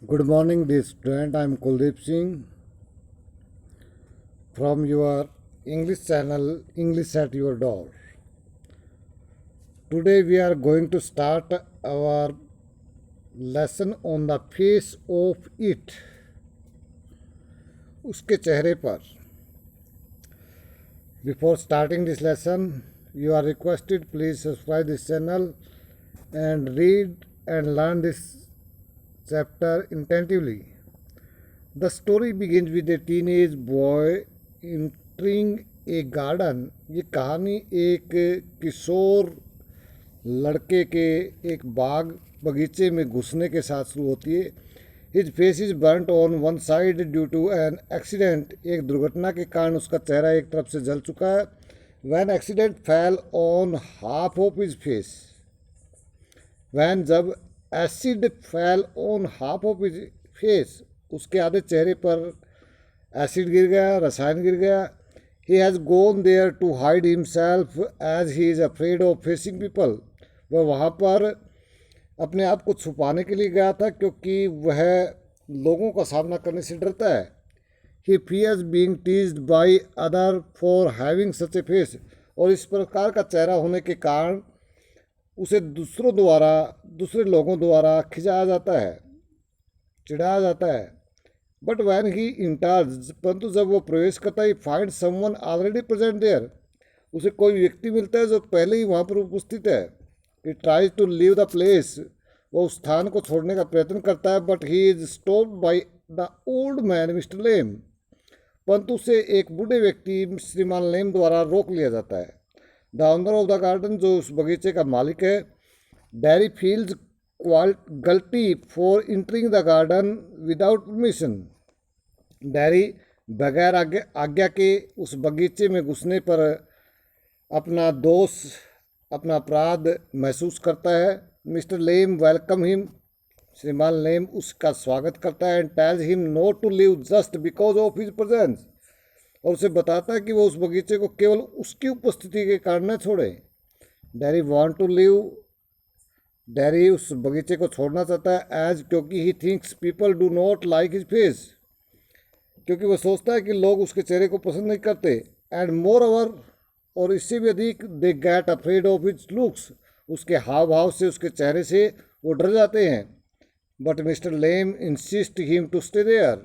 Good morning, dear student. I am Kuldeep Singh from your English channel, English at Your Door. Today we are going to start our lesson on the face of it. उसके चेहरे पर. Before starting this lesson, you are requested please subscribe this channel and read and learn this chapter attentively. The story begins with a teenage boy entering a garden. ये कहानी एक किशोर लड़के के एक बगीचे में घुसने के साथ शुरू होती है. His face is burnt on one side due to an accident. एक दुर्घटना के कारण उसका चेहरा एक तरफ से जल चुका है. When accident fell on half of his face. जब acid fell on half of his face, उसके आधे चेहरे पर एसिड गिर गया, रसायन गिर गया. He has gone there to hide himself as he is afraid of facing people. वह वहाँ पर अपने आप को छुपाने के लिए गया था क्योंकि वह लोगों का सामना करने से डरता है. He fears being teased by other for having such a face. और इस प्रकार का चेहरा होने के कारण उसे दूसरे लोगों द्वारा खिंचाया जाता है, चिढ़ाया जाता है. बट वैन ही इंटर्स, परंतु जब वो प्रवेश करता है, find someone already present there. उसे कोई व्यक्ति मिलता है जो पहले ही वहाँ पर उपस्थित है. He tries to leave the place. वो उस स्थान को छोड़ने का प्रयत्न करता है. But he is stopped by the old man mister Lamb. परंतु उसे एक बूढ़े व्यक्ति श्रीमान लेम द्वारा रोक लिया जाता है. The owner of the garden, जो उस बगीचे का मालिक है, Derry feels guilty for entering the garden without permission. Derry बगैर आज्ञा के उस बगीचे में घुसने पर अपना दोष, अपना अपराध महसूस करता है. Mister Lamb welcome him. श्रीमान लेम उसका स्वागत करता है. And tells him not to leave just because of his presence. और उसे बताता है कि वो उस बगीचे को केवल उसकी उपस्थिति के कारण न छोड़े. Derry want to leave. Derry उस बगीचे को छोड़ना चाहता है एज, क्योंकि he thinks people do not like his face. क्योंकि वह सोचता है कि लोग उसके चेहरे को पसंद नहीं करते. एंड मोर ओवर, और इससे भी अधिक, they get afraid of his looks. उसके हाव भाव से, उसके चेहरे से वो डर जाते हैं. But Mr Lamb insist him to stay there.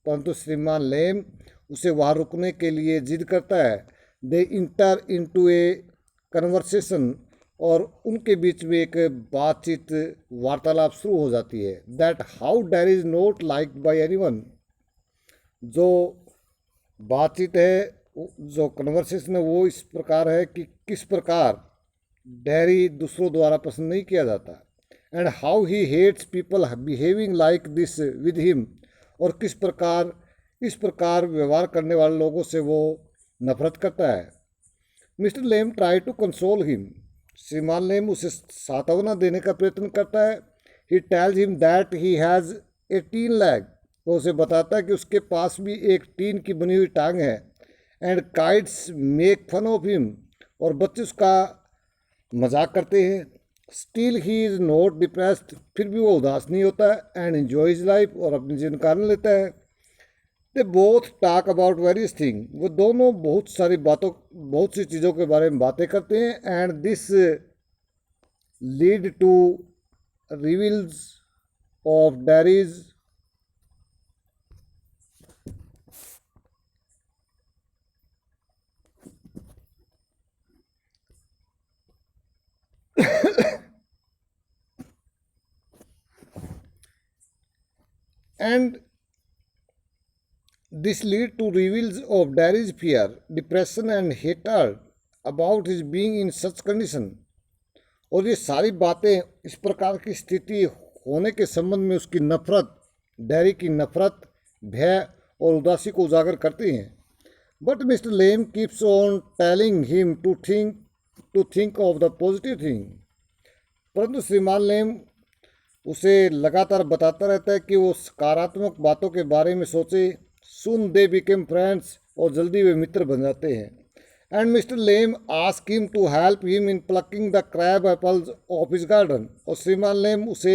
परंतु श्रीमान लेम उसे वहाँ रुकने के लिए जिद करता है. दे इंटर इनटू ए कन्वर्सेशन. और उनके बीच में एक बातचीत, वार्तालाप शुरू हो जाती है. That how dairy is not like bye anyone. जो बातचीत है, जो कन्वर्सेशन है, वो इस प्रकार है कि किस प्रकार डैरी दूसरों द्वारा पसंद नहीं किया जाता. And how he hates people behaving like this with him. और इस प्रकार व्यवहार करने वाले लोगों से वो नफरत करता है. Mister Lamb try to console him. श्रीमान लेम उसे सांत्वना देने का प्रयत्न करता है. He tells him that he has a tin leg. वो उसे बताता है कि उसके पास भी एक टीन की बनी हुई टांग है. And kids make fun of him. और बच्चे उसका मजाक करते हैं. Still he is not depressed. फिर भी वो उदास नहीं होता है. And enjoys life. और अपने जीवन का आनंद लेता है. They both talk about various thing. वो दोनों बहुत सी चीज़ों के बारे में बातें करते हैं. And this lead to reveals of Derry's and this lead to reveals of Darry's fear, depression and hatred about his being in such condition. और ये सारी बातें इस प्रकार की स्थिति होने के संबंध में उसकी नफरत, डैरी की नफरत, भय और उदासी को उजागर करती हैं. But Mr Lamb keeps on telling him to think of the positive thing. परंतु श्रीमान लेम उसे लगातार बताता रहता है कि वो सकारात्मक बातों के बारे में सोचे. Soon they became friends. और जल्दी वे मित्र बन जाते हैं. And Mr Lamb ask him to help him in plucking the crab apples of his garden. और श्रीमान लेम उसे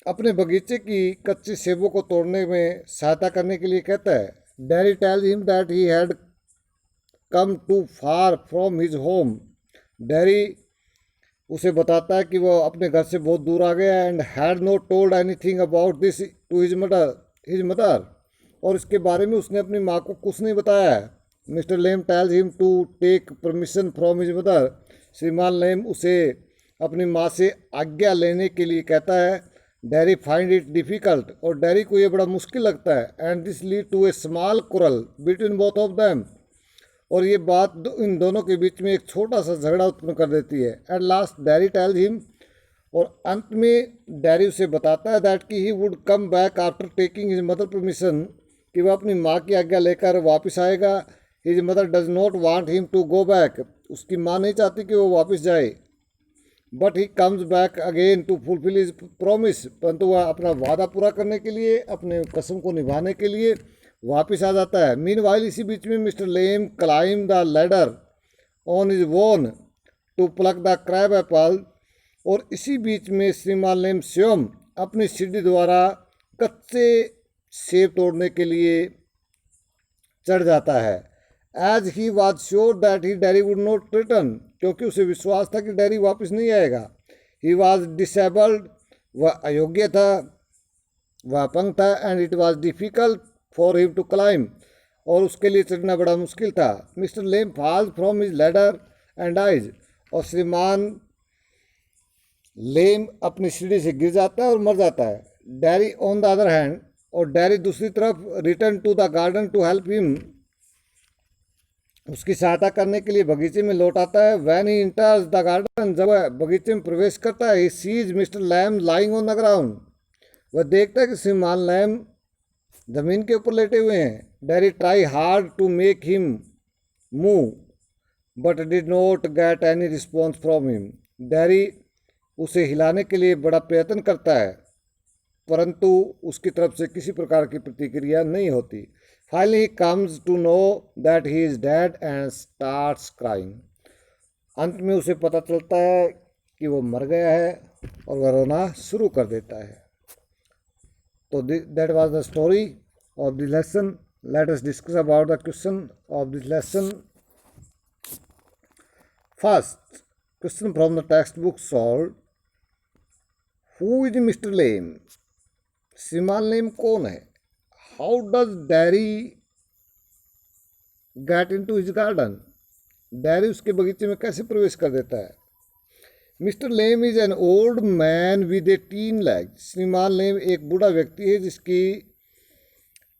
अपने बगीचे की कच्ची सेबों को तोड़ने में सहायता करने के लिए कहता है। Derry tells him that he had come too far from his home. Derry उसे बताता है कि वह अपने घर से बहुत दूर आ गया and had not told anything about this to his mother, और इसके बारे में उसने अपनी माँ को कुछ नहीं बताया है। Mister Lamb tells him to take permission from his mother. श्रीमान लेम उसे अपनी माँ से आज्ञा लेने के लिए कहता है। डैरी फाइंड इट डिफ़िकल्ट, और डैरी को ये बड़ा मुश्किल लगता है। And this lead to a small quarrel between both of them, और ये बात इन दोनों के बीच में एक छोटा सा झगड़ा उत्पन्न कर देती है। At last Derry tells him, और अंत में डैरी उसे बताता है दैट कि he would come back after taking his mother permission, कि वह अपनी माँ की आज्ञा लेकर वापस आएगा। His mother does not want him to go back, उसकी माँ नहीं चाहती कि वो वापस जाए। But he comes back again to fulfil his promise, परंतु वह अपना वादा पूरा करने के लिए, अपने कसम को निभाने के लिए वापस आ जाता है। मीन वाइल इसी बीच में mister Lamb climb the ladder on his own to pluck the crab apple, और इसी बीच में श्रीमान लेम स्वयं अपनी सीढ़ी द्वारा कच्चे सेब तोड़ने के लिए चढ़ जाता है। As he was sure that he Derry would not return, क्योंकि उसे विश्वास था कि डैरी वापस नहीं आएगा। ही वॉज डिसेबल्ड, वह अयोग्य था, वह अपंग था। And it was difficult for him to climb, और उसके लिए चढ़ना बड़ा मुश्किल था। Mr Lamb falls from his ladder and dies, और श्रीमान लेम अपनी सीढ़ी से गिर जाता है और मर जाता है। Derry on the other hand, और डैरी दूसरी तरफ return to the garden to help him, उसकी सहायता करने के लिए बगीचे में लौट आता है। When he enters the garden, जब वह बगीचे में प्रवेश करता है, he sees Mr Lamb lying on the ground, वह देखता है कि श्रीमान लैम जमीन के ऊपर लेटे हुए हैं। Derry try hard to make him move but did not get any response from him. Derry उसे हिलाने के लिए बड़ा प्रयत्न करता है, परंतु उसकी तरफ से किसी प्रकार की प्रतिक्रिया नहीं होती। Finally he comes to know that he is dead and starts crying. अंत में उसे पता चलता है कि वो मर गया है और वह रोना शुरू कर देता है। तो that was the story of the lesson. Let us discuss about the question of this lesson. First question from the text book solve. Who is mister Lamb? श्रीमान लेम कौन है? How does Derry get into his garden? Derry उसके बगीचे में कैसे प्रवेश कर देता है? Mister Lamb is an old man with a tin leg. श्रीमान लेम एक बूढ़ा व्यक्ति है जिसकी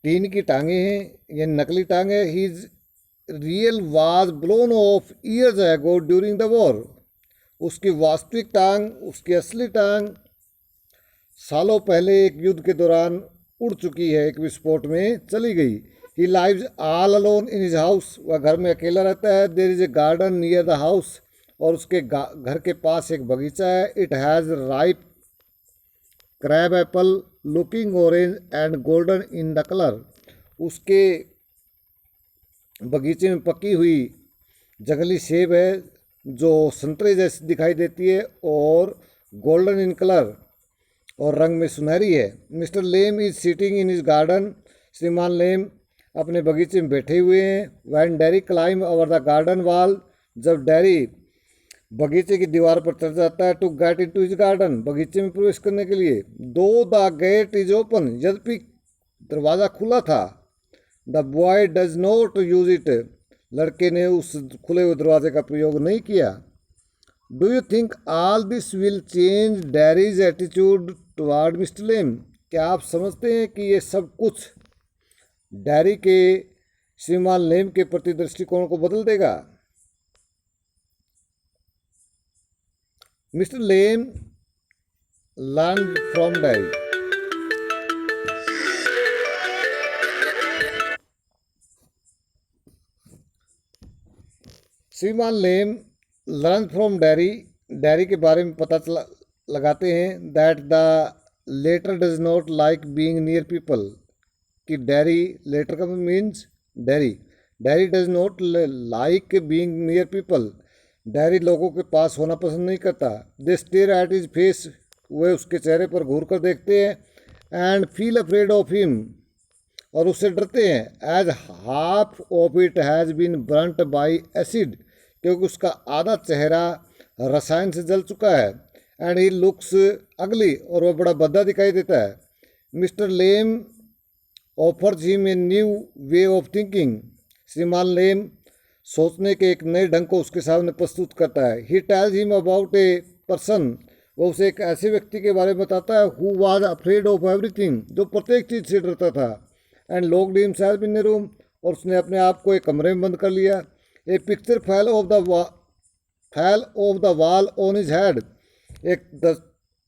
टीन की टांगे हैं, यह नकली टांग है। His real was blown of years ago during the war. उसकी वास्तविक टांग, उसकी असली टांग सालों पहले एक युद्ध के दौरान उड़ चुकी है, एक विस्फोट में चली गई। He lives all alone in his house, वह घर में अकेला रहता है। There is a garden near the house, और उसके घर के पास एक बगीचा है। It has ripe crab apple looking orange and golden in the colour. उसके बगीचे में पकी हुई जंगली सेब है जो संतरे जैसी दिखाई देती है और गोल्डन इन कलर और रंग में सुनहरी है। Mister Lamb is sitting in his garden. श्रीमान लेम अपने बगीचे में बैठे हुए हैं। When Derry climb over the garden wall, जब डैरी बगीचे की दीवार पर चढ़ जाता है। To get into his garden, बगीचे में प्रवेश करने के लिए। दो द गेट इज ओपन, यद्यपि दरवाज़ा खुला था। The boy does not use it, लड़के ने उस खुले हुए दरवाजे का प्रयोग नहीं किया। Do you think all this will change Derry's attitude toward mister Lamb? क्या आप समझते हैं कि ये सब कुछ डैरी के श्रीमान लेम के प्रति दृष्टिकोण को बदल देगा? Mr Lamb learn from Derry. श्रीमान Lamb learn from Derry, Derry के बारे में पता लगाते हैं। That the latter does not like being near people, कि डैरी लेटर का means Derry does not like being near people, Derry लोगों के पास होना पसंद नहीं करता। They stare at his face वे उसके चेहरे पर घूर कर देखते हैं, and feel afraid of him, और उससे डरते हैं, as half of it has been burnt by acid, क्योंकि उसका आधा चेहरा रसायन से जल चुका है, एंड ही लुक्स अगली, और वह बड़ा भद्दा दिखाई देता है। Mister lame offers him a new way of thinking, श्रीमान लेम सोचने के एक नए ढंग को उसके सामने प्रस्तुत करता है। He tells him about a person, वो उसे एक ऐसे व्यक्ति के बारे में बताता है, who was afraid of everything, जो प्रत्येक चीज़ से डरता था, and locked himself in A room, और उसने अपने आप को एक कमरे में बंद कर लिया। A picture fell off the wall on his head,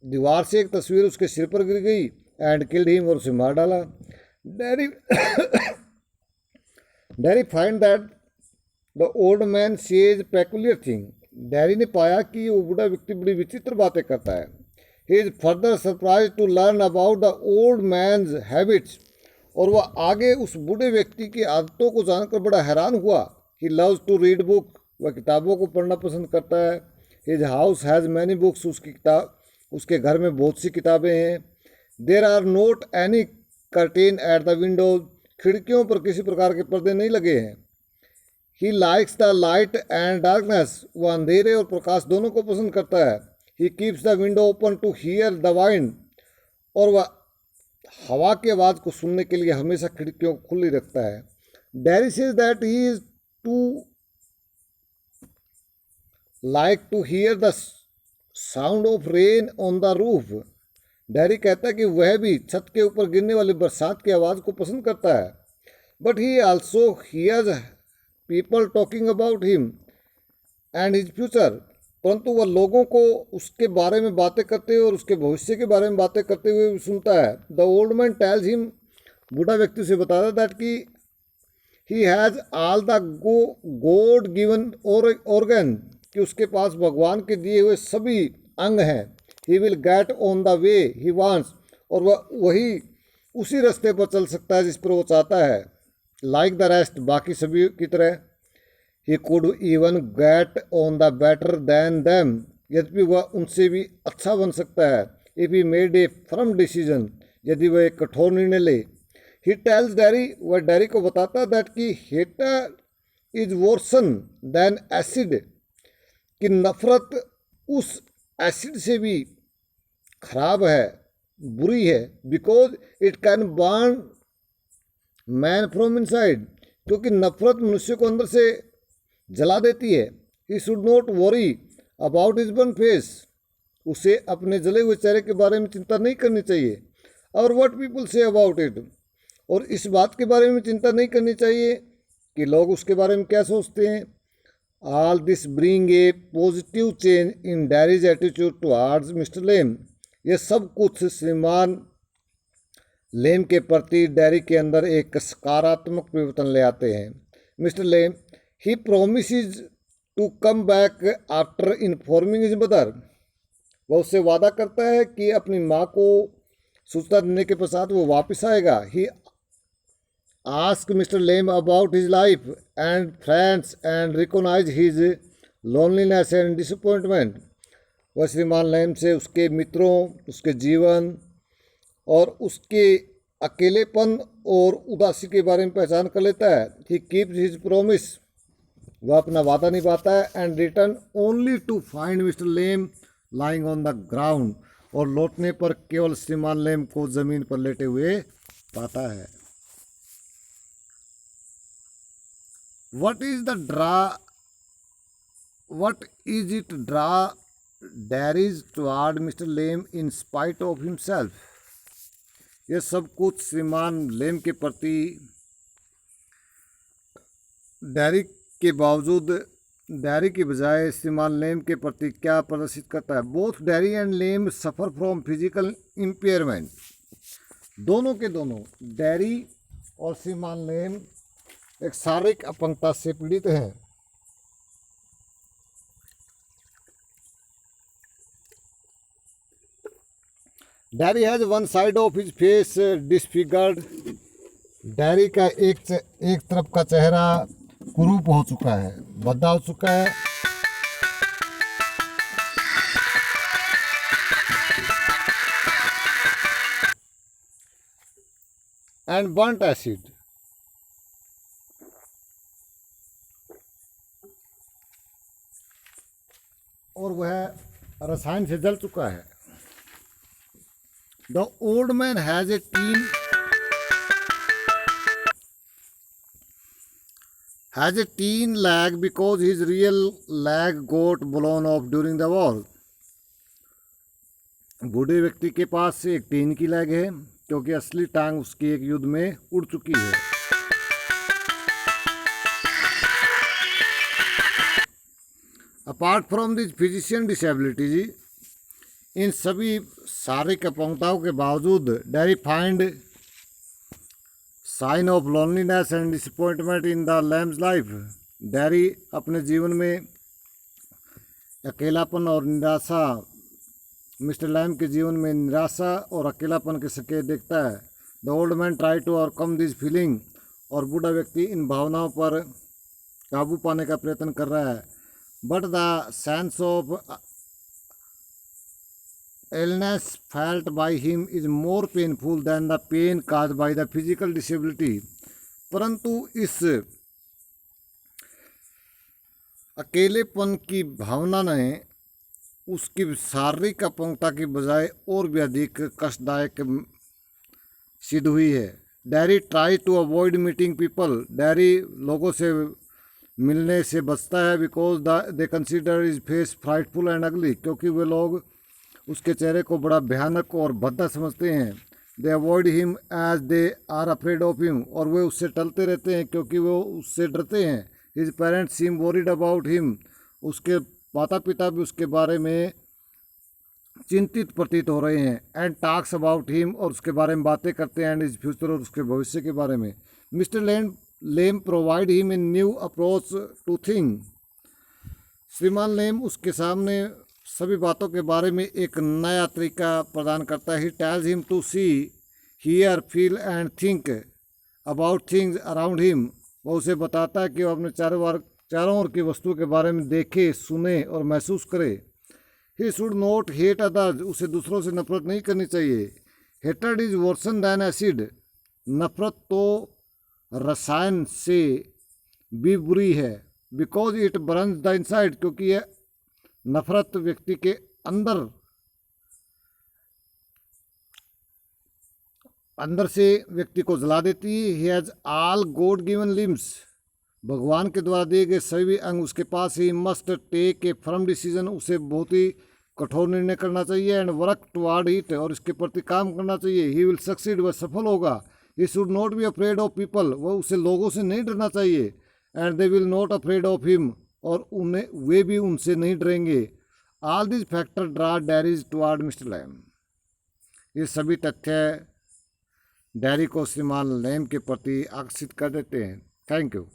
दीवार से एक तस्वीर उसके सिर पर गिर गई, एंड किल्ड हिम, और उसे मार डाला। Derry Derry find that the old man says peculiar thing, Derry ने पाया कि वो बूढ़ा व्यक्ति बड़ी विचित्र बातें करता है। He is further surprise to learn about the old man's habits, और वह आगे उस बूढ़े व्यक्ति की आदतों को जानकर बड़ा हैरान हुआ। He loves to read book, वह किताबों को पढ़ना पसंद करता है। His house has many books, उसके घर में बहुत सी किताबें हैं। There are not any curtain at the windows, खिड़कियों पर किसी प्रकार के पर्दे नहीं लगे हैं। He likes the light and darkness, वह अंधेरे और प्रकाश दोनों को पसंद करता है। He keeps the window open to hear the wind, और वह हवा की आवाज़ को सुनने के लिए हमेशा खिड़कियों को खुली रखता है। Derry says that he is to like to hear the sound of rain on the roof, Derry कहता है कि वह भी छत के ऊपर गिरने वाली बरसात की आवाज़ को पसंद करता है। But he also hears people talking about him and his future, परंतु वह लोगों को उसके बारे में बातें करते हुए और उसके भविष्य के बारे में बातें करते हुए भी सुनता है। The old man tells him, बूढ़ा व्यक्ति से बताता है दैट कि ही has all the God given organ, कि उसके पास भगवान के दिए हुए सभी अंग हैं। He will get on the way he wants, और वह वही उसी रास्ते पर चल सकता है जिस पर वो चाहता है। लाइक द रेस्ट, बाकी सभी की तरह। He could even get on the better than them, यद्यपि वह उनसे भी अच्छा बन सकता है। If he made a firm decision, यदि वह एक कठोर निर्णय ले। ही टेल्स डैरी, वह डैरी को बताता दैट कि hatred is worse than acid, कि नफरत उस एसिड से भी खराब है, बुरी है। Because it can burn man from inside, क्योंकि नफरत मनुष्य को अंदर से जला देती है। ही should not worry about his burn face, उसे अपने जले हुए चेहरे के बारे में चिंता नहीं करनी चाहिए। और what people say about it, और इस बात के बारे में चिंता नहीं करनी चाहिए कि लोग उसके बारे में क्या सोचते हैं। All this bring a positive change in Derry's attitude towards mister Lamb, ये सब कुछ श्रीमान लेम के प्रति डैरी के अंदर एक सकारात्मक परिवर्तन ले आते हैं। Mister Lamb, he promises to come back after informing his mother, वह उससे वादा करता है कि अपनी माँ को सूचना देने के पश्चात वो वापस आएगा। He ask mister Lamb about his life and friends and recognise his loneliness and disappointment, वह श्रीमान लेम से उसके मित्रों, उसके जीवन और उसके अकेलेपन और उदासी के बारे में पहचान कर लेता है। ही कीप्स हिज प्रोमिस, वह अपना वादा निभाता है। And return only to find mister Lamb lying on the ground, और लौटने पर केवल श्रीमान लेम को जमीन पर लेटे हुए पाता है। What is it draw Dairies toward Mr. Lame in spite of himself? यह सब कुछ श्रीमान लेम के प्रति डैरी के बावजूद, डैरी के बजाय श्रीमान लेम के प्रति क्या प्रदर्शित करता है। Both dairy and lame suffer from physical impairment, दोनों के दोनों डैरी और श्रीमान लेम एक शारीरिक अपंगता से पीड़ित हैं। Dairy has one side of his face disfigured, dairy का एक तरफ का चेहरा कुरूप हो चुका है, भद्दा हो चुका है। and burnt acid. और वह रसायन से जल चुका है. The old man has a teen leg because his real leg got blown off during the war. बूढ़े व्यक्ति के पास एक टीन की लेग है क्योंकि असली टांग उसकी एक युद्ध में उड़ चुकी है. Apart from this physician disability, इन सभी शारीरिक अपंगताओं के बावजूद Derry find sign of loneliness and disappointment in the Lamb's life. डैरी अपने जीवन में अकेलापन और निराशा, मिस्टर लैम के जीवन में निराशा और अकेलापन के संकेत देखता है. The old man try to overcome this feeling, और बूढ़ा व्यक्ति इन भावनाओं पर काबू पाने का प्रयत्न कर रहा है. But the sense of illness felt by him is more painful than the pain caused by the physical disability. परंतु इस अकेलेपन की भावना ने उसकी शारीरिक अपंगता की बजाय और भी अधिक कष्टदायक सिद्ध हुई है. Derry try to avoid meeting people. Derry लोगों से मिलने से बचता है because they consider his face frightful and ugly, क्योंकि वे लोग उसके चेहरे को बड़ा भयानक और भद्दा समझते हैं. They avoid him as they are afraid of him, और वे उससे टलते रहते हैं क्योंकि वो उससे डरते हैं. His parents seem worried about him. उसके माता पिता भी उसके बारे में चिंतित प्रतीत हो रहे हैं. एंड टॉक्स अबाउट हिम, और उसके बारे में बातें करते हैं. एंड इज फ्यूचर, और उसके भविष्य के बारे में. Mister Lamb provide him a new approach to thing. श्रीमान लेम उसके सामने सभी बातों के बारे में एक नया तरीका प्रदान करता है. He tells him to see, hear, feel and think about things around him. वो उसे बताता है कि वो अपने चारों ओर की वस्तुओं के बारे में देखे, सुने और महसूस करे. He should not hate others. उसे दूसरों से नफरत नहीं करनी चाहिए. Hatred is worse than acid. नफरत तो रसायन से भी बुरी है. Because it burns the inside, क्योंकि यह नफरत व्यक्ति के अंदर से व्यक्ति को जला देती है. He has all God given limbs. भगवान के द्वारा दिए गए सभी अंग उसके पास. He must take a firm decision. उसे बहुत ही कठोर निर्णय करना चाहिए. एंड वर्क टुवर्ड इट, और इसके प्रति काम करना चाहिए. ही विल सक्सीड, वह सफल होगा. He should not be afraid of people. वह उसे लोगों से नहीं डरना चाहिए. And they will not afraid of him, और उन्हें वे भी उनसे नहीं डरेंगे. All this factor draw Derry's toward mister Lamb. ये सभी तथ्य डैरी को श्रीमान लैम के प्रति आकर्षित कर देते हैं. Thank you.